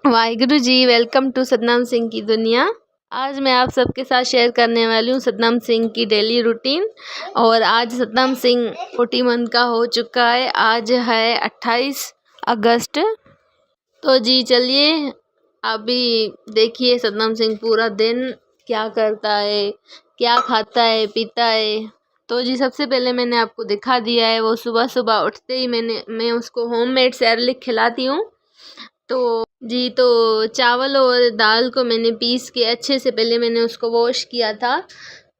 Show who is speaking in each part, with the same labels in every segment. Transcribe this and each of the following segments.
Speaker 1: Waheguru ji, welcome to Satnam Singh की दुनिया। आज मैं आप सबके साथ शेयर करने वाली हूँ सतनाम सिंह की डेली रूटीन। और आज सतनाम सिंह 41 का हो चुका है। आज है 28 अगस्त। तो जी चलिए अभी देखिए सतनाम सिंह पूरा दिन क्या करता है, क्या खाता है पीता है। तो जी सबसे पहले मैंने आपको दिखा दिया है, वो सुबह सुबह उठते ही मैं उसको होममेड सेरेलैक खिलाती हूँ। तो चावल और दाल को मैंने पीस के अच्छे से पहले मैंने उसको वॉश किया था।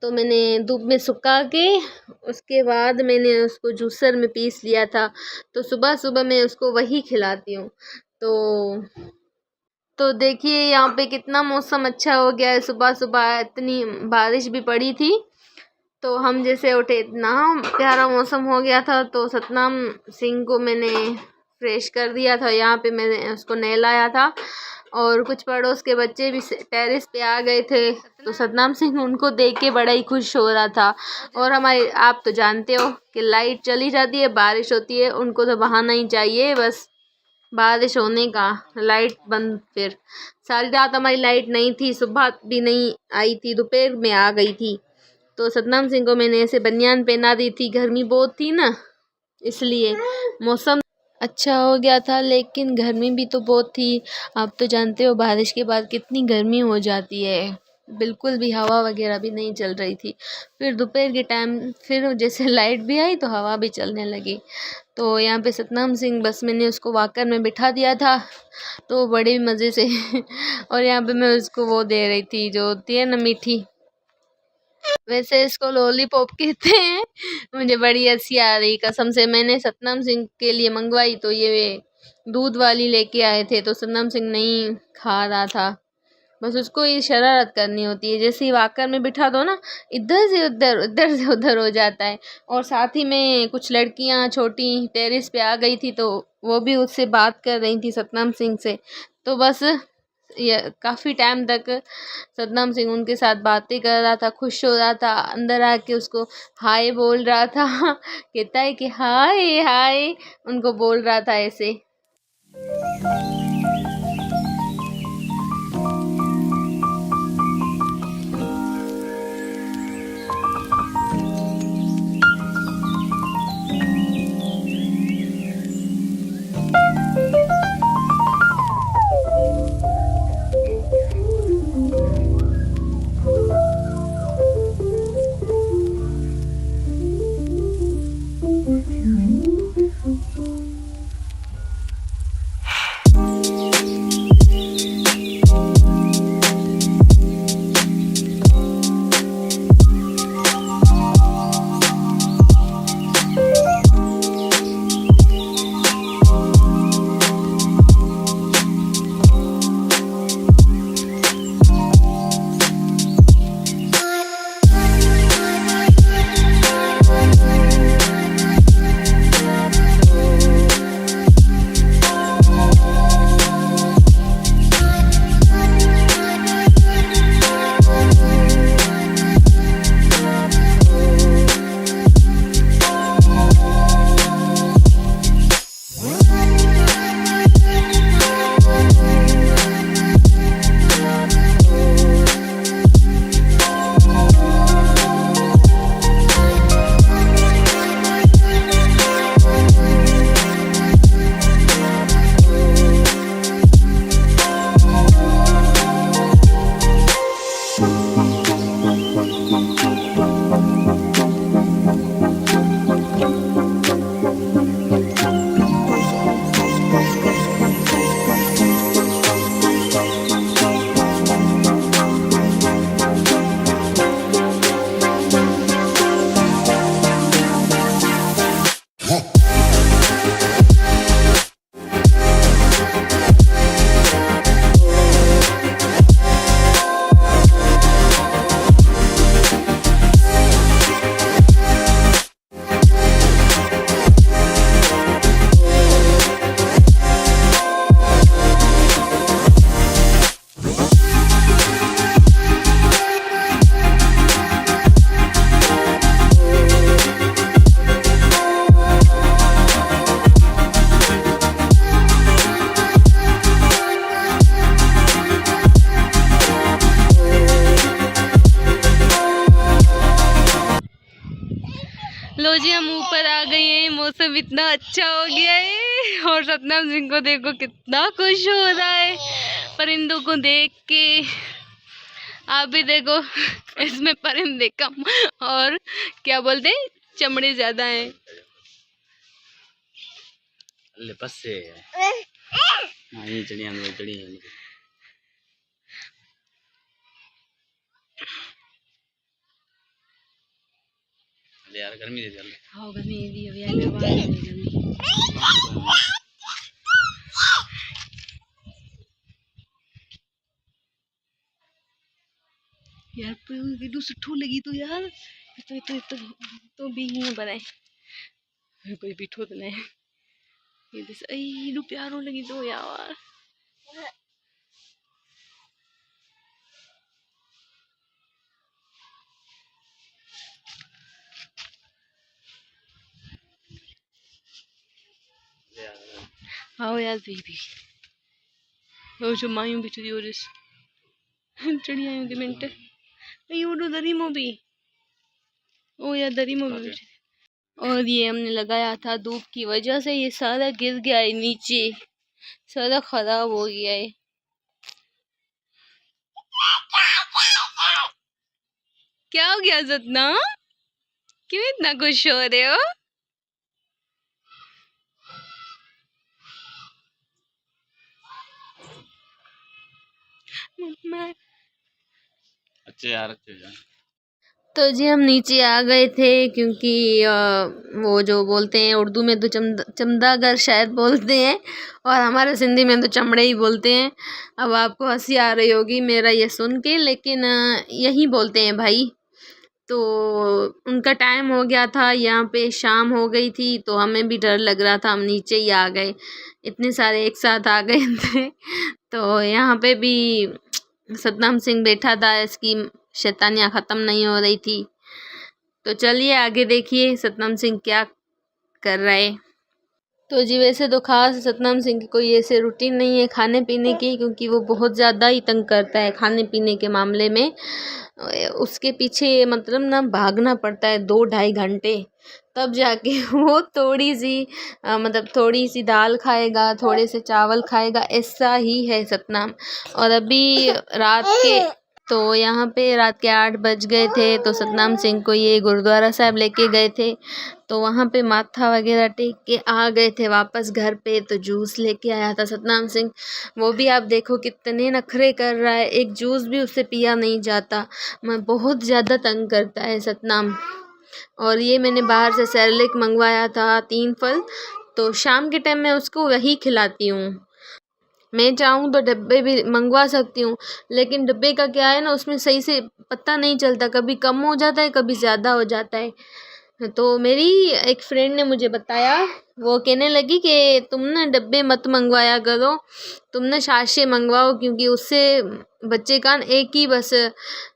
Speaker 1: तो मैंने धूप में सुखा के उसके बाद मैंने उसको जूसर में पीस लिया था। तो सुबह सुबह मैं उसको वही खिलाती हूँ। तो देखिए यहाँ पे कितना मौसम अच्छा हो गया है। सुबह सुबह इतनी बारिश भी पड़ी थी। तो हम जैसे उठे इतना प्यारा मौसम हो गया था। तो सतनाम सिंह को मैंने फ्रेश कर दिया था। यहाँ पे मैंने उसको नहलाया था और कुछ पड़ोस के बच्चे भी टेरेस पे आ गए थे। तो सतनाम सिंह उनको देख के बड़ा ही खुश हो रहा था। और हमारे आप तो जानते हो कि लाइट चली जाती है, बारिश होती है, उनको तो बहाना ही चाहिए बस बारिश होने का। लाइट बंद, फिर सारी रात हमारी लाइट नहीं थी, सुबह भी नहीं आई थी, दोपहर में आ गई थी। तो सतनाम सिंह को मैंने ऐसे बनियान पहना दी थी, गर्मी बहुत थी ना इसलिए। मौसम अच्छा हो गया था लेकिन गर्मी भी तो बहुत थी। आप तो जानते हो बारिश के बाद कितनी गर्मी हो जाती है, बिल्कुल भी हवा वगैरह भी नहीं चल रही थी। फिर दोपहर के टाइम फिर जैसे लाइट भी आई तो हवा भी चलने लगी। तो यहाँ पे सतनाम सिंह बस मैंने उसको वॉकर में बिठा दिया था तो बड़े मज़े से और यहाँ पे मैं उसको वो दे रही थी जो होती है ना मीठी, वैसे इसको लॉलीपॉप कहते हैं। मुझे बड़ी हंसी आ रही कसम से। मैंने सतनाम सिंह के लिए मंगवाई तो ये दूध वाली लेके आए थे। तो सतनाम सिंह नहीं खा रहा था, बस उसको ये शरारत करनी होती है। जैसे ही वाकर में बिठा दो ना, इधर से उधर उधर से उधर हो जाता है। और साथ ही में कुछ लड़कियां छोटी टेरेस पे आ गई थी तो वो भी उससे बात कर रही थी सतनाम सिंह से। तो बस ये काफ़ी टाइम तक सतनाम सिंह उनके साथ बातें कर रहा था, खुश हो रहा था, अंदर आके उसको हाय बोल रहा था कहता है कि हाय हाय उनको बोल रहा था ऐसे। मौसम इतना अच्छा हो गया है और सतनाम सिंह को देखो कितना खुश हो रहा है परिंदों को देख के। आप भी देखो इसमें परिंदे कम और क्या बोलते हैं चमड़े ज्यादा हैं।
Speaker 2: बस से ये चिड़िया यार गर्मी दे चल।
Speaker 1: हाँ गर्मी दी अभी आगे गर्मी। यार वीडियो सुठो लगी तो यार तो भी नहीं बनाए कोई बिठो तो नहीं ये दिस आई नु प्यारो लगी तो यार। हाँ यार बेबी वो जो मायूं बिठो दी और चिड़िया के मिनट ये दरी मो भी ओ यार दरी मो भी। और ये हमने लगाया था धूप की वजह से ये सारा गिर गया है नीचे सारा खराब हो गया है। क्या हो गया सतना क्यों इतना खुश हो रहे हो? मम्मा
Speaker 2: अच्छे यार अच्छे यार।
Speaker 1: तो जी हम नीचे आ गए थे क्योंकि वो जो बोलते हैं उर्दू में तो चमदागर शायद बोलते हैं और हमारे सिंधी में तो चमड़े ही बोलते हैं। अब आपको हंसी आ रही होगी मेरा ये सुन के लेकिन यही बोलते हैं भाई। तो उनका टाइम हो गया था यहाँ पे शाम हो गई थी तो हमें भी डर लग रहा था हम नीचे ही आ गए इतने सारे एक साथ आ गए थे। तो यहाँ पे भी सतनाम सिंह बैठा था इसकी शैतानियाँ ख़त्म नहीं हो रही थी। तो चलिए आगे देखिए सतनाम सिंह क्या कर रहा है। तो जी वैसे तो ख़ास सतनाम सिंह की कोई ऐसे रूटीन नहीं है खाने पीने की क्योंकि वो बहुत ज़्यादा ही तंग करता है खाने पीने के मामले में। उसके पीछे मतलब ना भागना पड़ता है 2-2.5 घंटे तब जाके वो थोड़ी सी मतलब थोड़ी सी दाल खाएगा थोड़े से चावल खाएगा ऐसा ही है सतनाम। और अभी रात के तो यहाँ पे रात के 8 बज गए थे तो सतनाम सिंह को ये गुरुद्वारा साहब लेके गए थे तो वहाँ पे माथा वगैरह टेक के आ गए थे वापस घर पे। तो जूस लेके आया था सतनाम सिंह वो भी आप देखो कितने नखरे कर रहा है एक जूस भी उससे पिया नहीं जाता। मैं बहुत ज़्यादा तंग करता है सतनाम। और ये मैंने बाहर से सेरेलैक मंगवाया था 3 फल तो शाम के टाइम में उसको वही खिलाती हूँ। मैं चाहूँ तो डब्बे भी मंगवा सकती हूँ लेकिन डब्बे का क्या है ना उसमें सही से पता नहीं चलता कभी कम हो जाता है कभी ज़्यादा हो जाता है। तो मेरी एक फ्रेंड ने मुझे बताया वो कहने लगी कि तुम ना डब्बे मत मंगवाया करो तुम ना साशे मंगवाओ क्योंकि उससे बच्चे का एक ही बस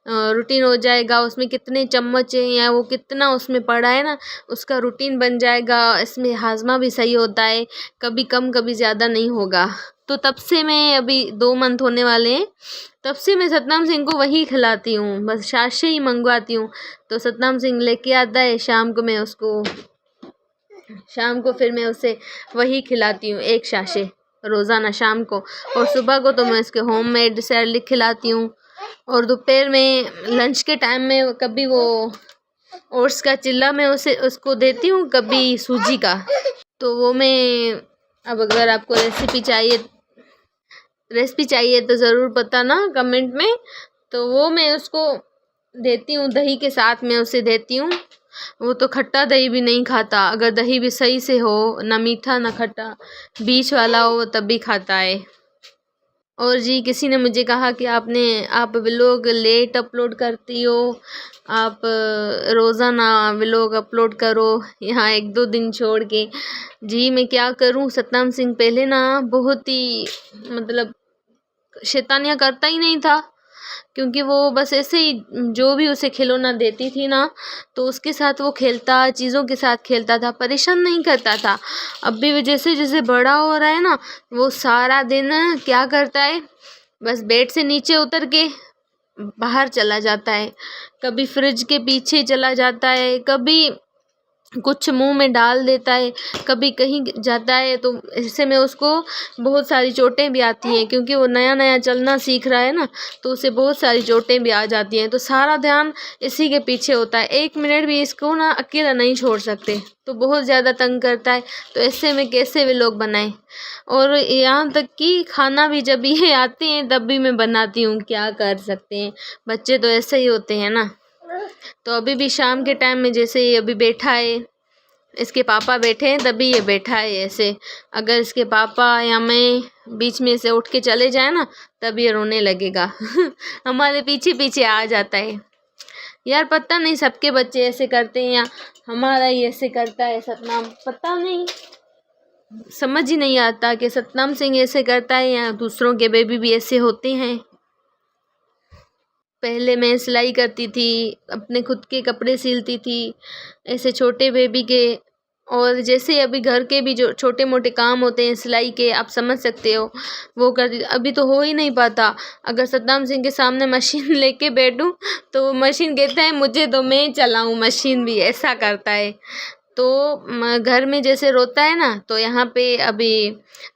Speaker 1: रूटीन हो जाएगा उसमें कितने चम्मच हैं या वो कितना उसमें पड़ा है ना उसका रूटीन बन जाएगा इसमें हाजमा भी सही होता है कभी कम कभी ज़्यादा नहीं होगा। तो तब से मैं अभी 2 मंथ होने वाले हैं तब से मैं सतनाम सिंह को वही खिलाती हूँ बस साशे ही मंगवाती हूँ। तो सतनाम सिंह लेके आता है शाम को फिर मैं उसे वही खिलाती हूँ 1 साशे रोज़ाना शाम को और सुबह को तो मैं इसके होममेड सेरेलैक खिलाती हूँ। और दोपहर में लंच के टाइम में कभी वो ओट्स का चिल्ला मैं उसको देती हूँ कभी सूजी का। तो वो मैं अब अगर आपको रेसिपी चाहिए तो ज़रूर बताना कमेंट में। तो वो मैं उसको देती हूँ दही के साथ में उसे देती हूँ। वो तो खट्टा दही भी नहीं खाता अगर दही भी सही से हो ना मीठा ना खट्टा बीच वाला हो तब भी खाता है। और जी किसी ने मुझे कहा कि आप व्लॉग लेट अपलोड करती हो आप रोज़ाना व्लॉग अपलोड करो यहाँ 1-2 दिन छोड़ के। जी मैं क्या करूँ सतनाम सिंह पहले ना बहुत ही मतलब शैतानियाँ करता ही नहीं था क्योंकि वो बस ऐसे ही जो भी उसे खिलौना देती थी ना तो उसके साथ वो खेलता चीज़ों के साथ खेलता था परेशान नहीं करता था। अब भी वो जैसे जैसे बड़ा हो रहा है ना वो सारा दिन क्या करता है बस बेड से नीचे उतर के बाहर चला जाता है कभी फ्रिज के पीछे चला जाता है कभी कुछ मुंह में डाल देता है, कभी कहीं जाता है, तो ऐसे में उसको बहुत सारी चोटें भी आती हैं, क्योंकि वो नया नया चलना सीख रहा है ना, तो उसे बहुत सारी चोटें भी आ जाती हैं। तो सारा ध्यान इसी के पीछे होता है, 1 मिनट भी इसको ना अकेला नहीं छोड़ सकते, तो बहुत ज़्यादा तंग करता है। तो ऐसे में कैसे वे लोग बनाएं। और यहाँ तक कि खाना भी जब ये आते हैं तब भी मैं बनाती हूँ, क्या कर सकते हैं, बच्चे तो ऐसे ही होते हैं ना। तो अभी भी शाम के टाइम में जैसे ये अभी बैठा है, इसके पापा बैठे हैं तभी ये बैठा है ऐसे। अगर इसके पापा या मैं बीच में से उठ के चले जाए ना, तब ये रोने लगेगा हमारे पीछे पीछे आ जाता है। यार पता नहीं सबके बच्चे ऐसे करते हैं या हमारा ही ऐसे करता है सतनाम, पता नहीं, समझ ही नहीं आता कि सतनाम सिंह ऐसे करता है या दूसरों के बेबी भी ऐसे होते हैं। पहले मैं सिलाई करती थी, अपने खुद के कपड़े सिलती थी ऐसे छोटे बेबी के, और जैसे अभी घर के भी जो छोटे मोटे काम होते हैं सिलाई के, आप समझ सकते हो, वो करती। अभी तो हो ही नहीं पाता। अगर सतनाम सिंह के सामने मशीन लेके बैठूं तो वो मशीन कहता है मुझे तो मैं चलाऊं मशीन भी, ऐसा करता है। तो घर में जैसे रोता है ना, तो यहाँ पे अभी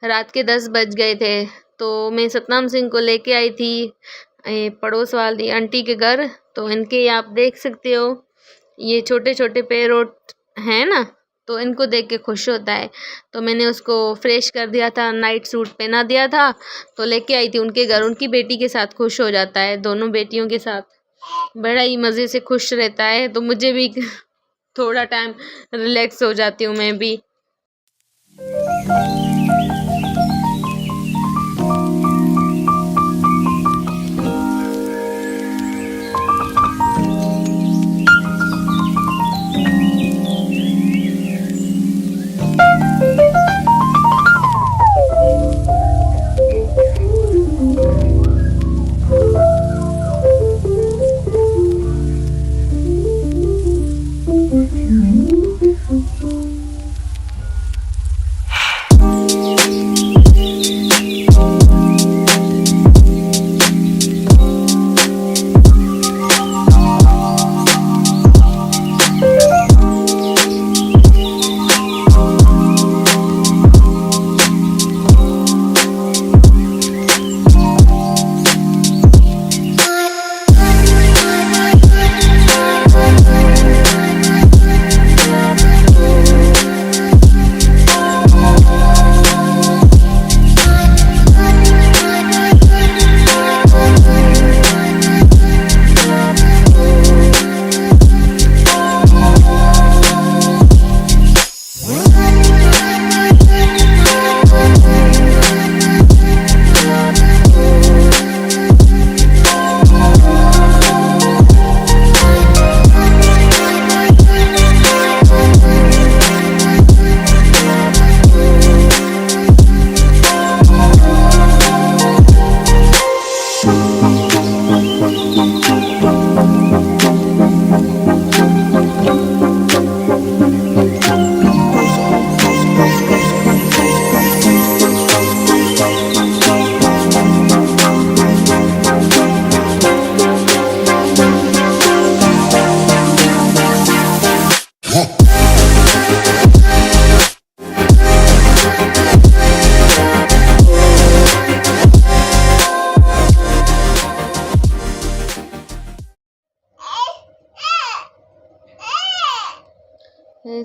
Speaker 1: रात के 10 बज गए थे, तो मैं सतनाम सिंह को लेके आई थी पड़ोस वाली आंटी के घर। तो इनके आप देख सकते हो ये छोटे छोटे पैरोट हैं ना, तो इनको देख के खुश होता है। तो मैंने उसको फ्रेश कर दिया था, नाइट सूट पहना दिया था, तो लेके आई थी उनके घर। उनकी बेटी के साथ खुश हो जाता है, दोनों बेटियों के साथ बड़ा ही मज़े से खुश रहता है। तो मुझे भी थोड़ा टाइम रिलैक्स हो जाती हूँ मैं भी।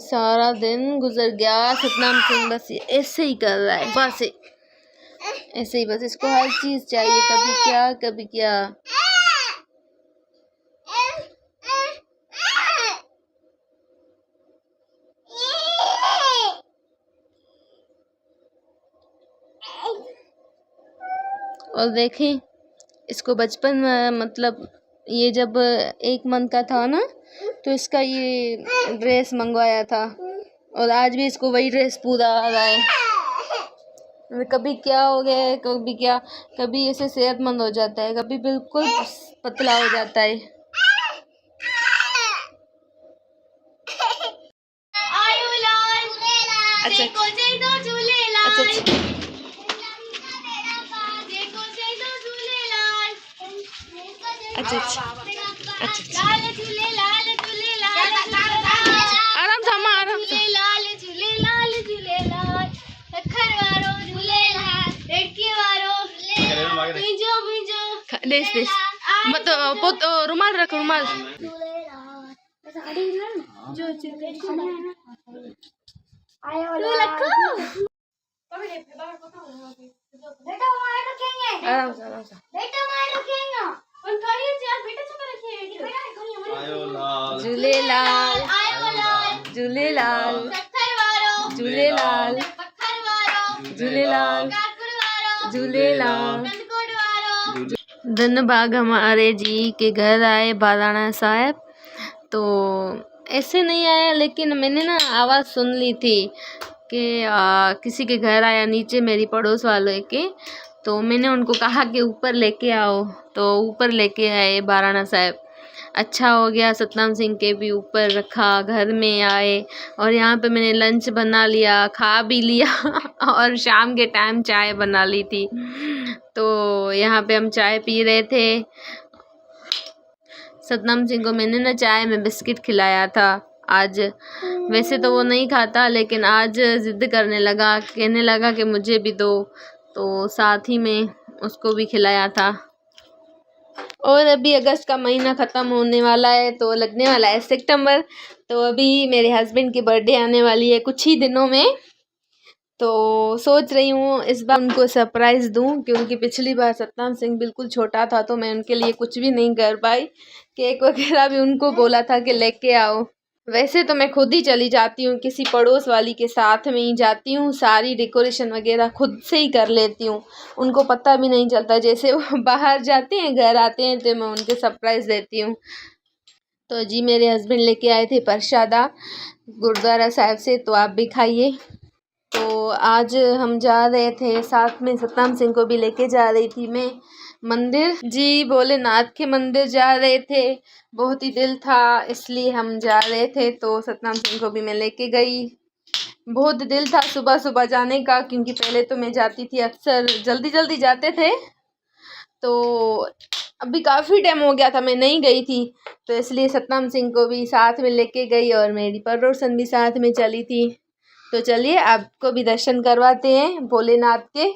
Speaker 1: सारा दिन गुजर गया, सतनाम सिंह बस ऐसे ही कर रहा है, बस ऐसे ही, बस इसको हर चीज़ चाहिए, कभी क्या कभी क्या। और देखें इसको बचपन में, मतलब ये जब 1 मंथ का था ना, तो इसका ये ड्रेस मंगवाया था, और आज भी इसको वही ड्रेस पूरा आ रहा है। कभी क्या हो गया है, कभी क्या, कभी ऐसे सेहतमंद हो जाता है, कभी बिल्कुल पतला हो जाता है। अच्छा अच्छा, आराम से अम्मा, देश मत पोत रुमाल रख रुमाल आराम से आराम से झूलेलाल झूलेलाल झूलेलाल झूलेलाल झूलेलाल। धन भाग हमारे जी के घर आए बाराणा साहब, तो ऐसे नहीं आया लेकिन मैंने ना आवाज़ सुन ली थी कि किसी के घर आया नीचे मेरी पड़ोस वालों के, तो मैंने उनको कहा कि ऊपर लेके आओ, तो ऊपर लेके आए बाराणा साहब। अच्छा हो गया, सतनाम सिंह के भी ऊपर रखा, घर में आए और यहाँ पे मैंने लंच बना लिया, खा भी लिया और शाम के टाइम चाय बना ली थी। तो यहाँ पे हम चाय पी रहे थे। सतनाम सिंह को मैंने ना चाय में बिस्किट खिलाया था आज। वैसे तो वो नहीं खाता, लेकिन आज ज़िद करने लगा, कहने लगा कि मुझे भी दो, तो साथ ही में उसको भी खिलाया था। और अभी अगस्त का महीना ख़त्म होने वाला है, तो लगने वाला है सितंबर। तो अभी मेरे हस्बैंड की बर्थडे आने वाली है कुछ ही दिनों में, तो सोच रही हूँ इस बार उनको सरप्राइज़ दूँ, क्योंकि पिछली बार सतनाम सिंह बिल्कुल छोटा था तो मैं उनके लिए कुछ भी नहीं कर पाई। केक वगैरह भी उनको बोला था कि लेके आओ। वैसे तो मैं खुद ही चली जाती हूँ, किसी पड़ोस वाली के साथ में ही जाती हूँ, सारी डेकोरेशन वगैरह खुद से ही कर लेती हूँ, उनको पता भी नहीं चलता। जैसे वो बाहर जाते हैं घर आते हैं तो मैं उनके सरप्राइज़ देती हूँ। तो जी मेरे हस्बैंड लेके आए थे प्रसादा गुरुद्वारा साहिब से, तो आप भी खाइए। तो आज हम जा रहे थे साथ में, सतनाम सिंह को भी लेके जा रही थी मैं मंदिर, जी भोलेनाथ के मंदिर जा रहे थे। बहुत ही दिल था इसलिए हम जा रहे थे, तो सतनाम सिंह को भी मैं लेके गई। बहुत दिल था सुबह सुबह जाने का, क्योंकि पहले तो मैं जाती थी अक्सर, जल्दी जल्दी जाते थे, तो अभी काफ़ी टाइम हो गया था मैं नहीं गई थी, तो इसलिए सतनाम सिंह को भी साथ में लेके गई और मेरी पड़ोसन भी साथ में चली थी। तो चलिए आपको भी दर्शन करवाते हैं भोलेनाथ के।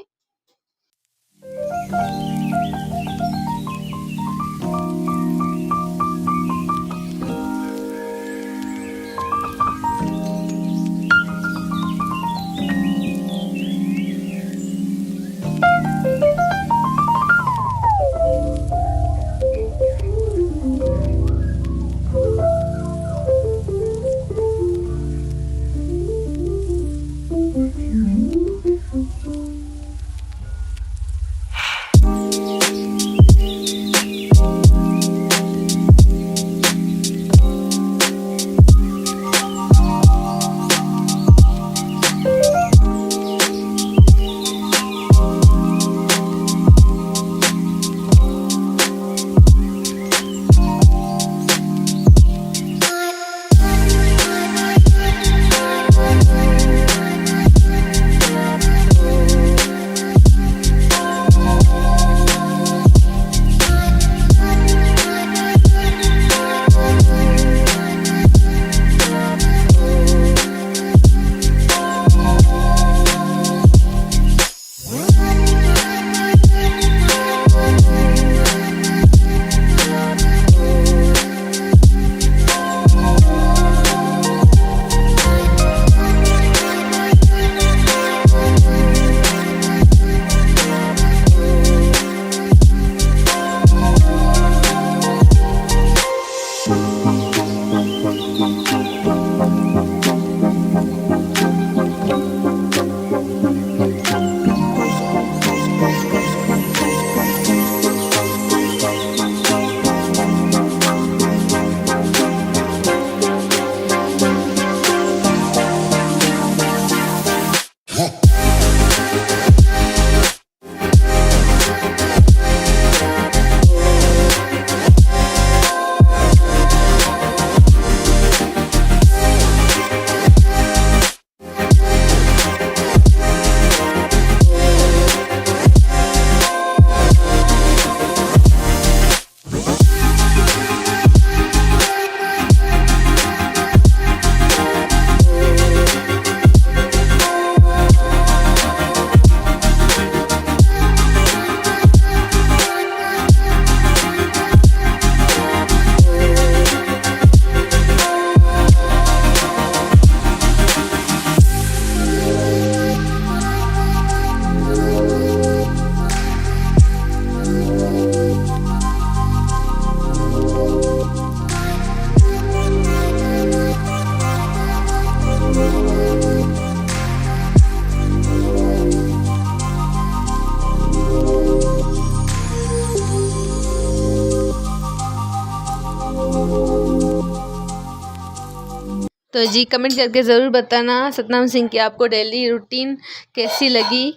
Speaker 1: तो जी कमेंट करके ज़रूर बताना सतनाम सिंह की आपको डेली रूटीन कैसी लगी।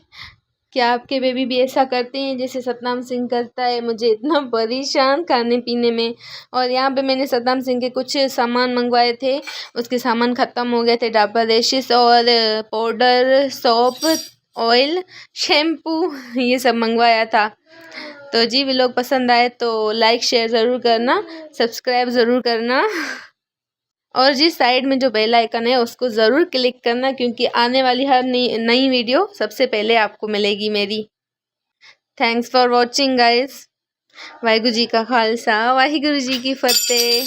Speaker 1: क्या आपके बेबी भी ऐसा करते हैं जैसे सतनाम सिंह करता है? मुझे इतना परेशान खाने पीने में। और यहाँ पे मैंने सतनाम सिंह के कुछ सामान मंगवाए थे, उसके सामान ख़त्म हो गए थे। डाबर रेशिस और पाउडर, सोप, ऑयल, शैम्पू ये सब मंगवाया था। तो जी व्लॉग पसंद आए तो लाइक शेयर ज़रूर करना, सब्सक्राइब ज़रूर करना और जी साइड में जो बेल आइकन है उसको ज़रूर क्लिक करना, क्योंकि आने वाली हर नई वीडियो सबसे पहले आपको मिलेगी मेरी। Thanks for watching guys. Waheguru ji का खालसा, वाहिगुरू जी की फतेह।